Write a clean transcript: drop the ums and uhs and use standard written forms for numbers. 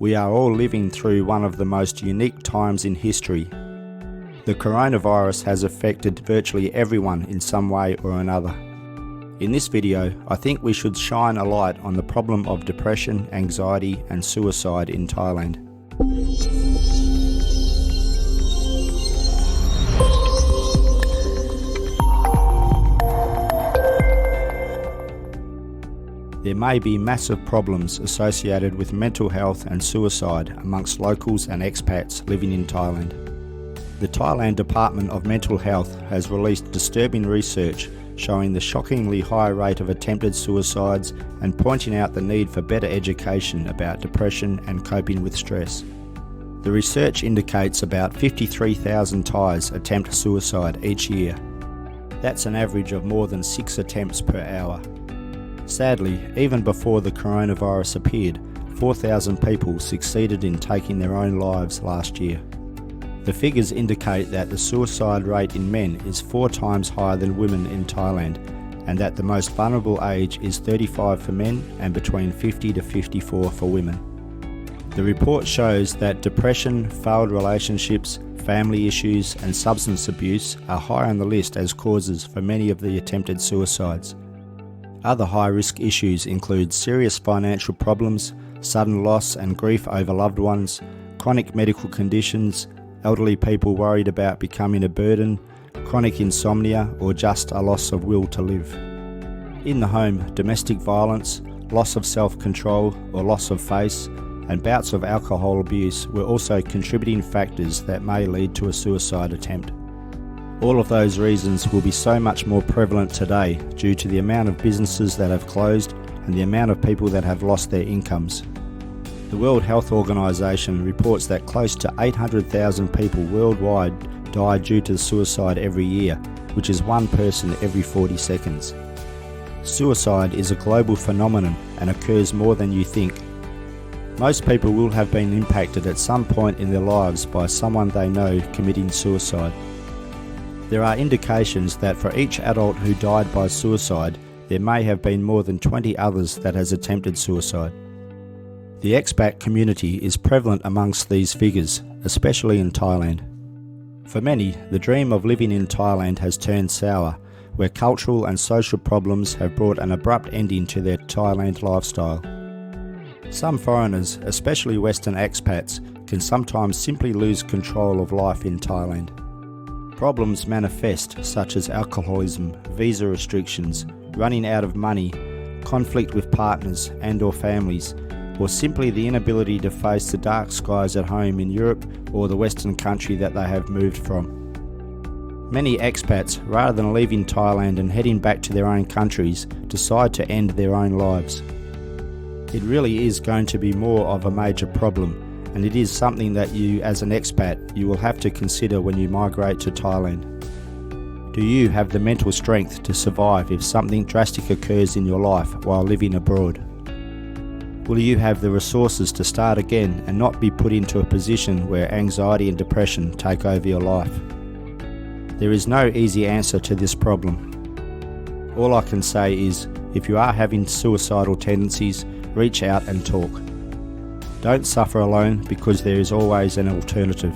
We are all living through one of the most unique times in history. The coronavirus has affected virtually everyone in some way or another. In this video, I think we should shine a light on the problem of depression, anxiety and suicide in Thailand. There may be massive problems associated with mental health and suicide amongst locals and expats living in Thailand. The Thailand Department of Mental Health has released disturbing research showing the shockingly high rate of attempted suicides and pointing out the need for better education about depression and coping with stress. The research indicates about 53,000 Thais attempt suicide each year. That's an average of more than 6 attempts per hour. Sadly, even before the coronavirus appeared, 4,000 people succeeded in taking their own lives last year. The figures indicate that the suicide rate in men is 4 times higher than women in Thailand, and that the most vulnerable age is 35 for men and between 50 to 54 for women. The report shows that depression, failed relationships, family issues and substance abuse are high on the list as causes for many of the attempted suicides. Other high-risk issues include serious financial problems, sudden loss and grief over loved ones, chronic medical conditions, elderly people worried about becoming a burden, chronic insomnia, or just a loss of will to live. In the home, domestic violence, loss of self-control or loss of face, and bouts of alcohol abuse were also contributing factors that may lead to a suicide attempt. All of those reasons will be so much more prevalent today due to the amount of businesses that have closed and the amount of people that have lost their incomes. The World Health Organization reports that close to 800,000 people worldwide die due to suicide every year, which is one person every 40 seconds. Suicide is a global phenomenon and occurs more than you think. Most people will have been impacted at some point in their lives by someone they know committing suicide. There are indications that for each adult who died by suicide, there may have been more than 20 others that has attempted suicide. The expat community is prevalent amongst these figures, especially in Thailand. For many, the dream of living in Thailand has turned sour, where cultural and social problems have brought an abrupt ending to their Thailand lifestyle. Some foreigners, especially Western expats, can sometimes simply lose control of life in Thailand. Problems manifest such as alcoholism, visa restrictions, running out of money, conflict with partners and/or families, or simply the inability to face the dark skies at home in Europe or the Western country that they have moved from. Many expats, rather than leaving Thailand and heading back to their own countries, decide to end their own lives. It really is going to be more of a major problem, and it is something that you, as an expat, you will have to consider when you migrate to Thailand. Do you have the mental strength to survive if something drastic occurs in your life while living abroad? Will you have the resources to start again and not be put into a position where anxiety and depression take over your life? There is no easy answer to this problem. All I can say is, if you are having suicidal tendencies, reach out and talk. Don't suffer alone because there is always an alternative.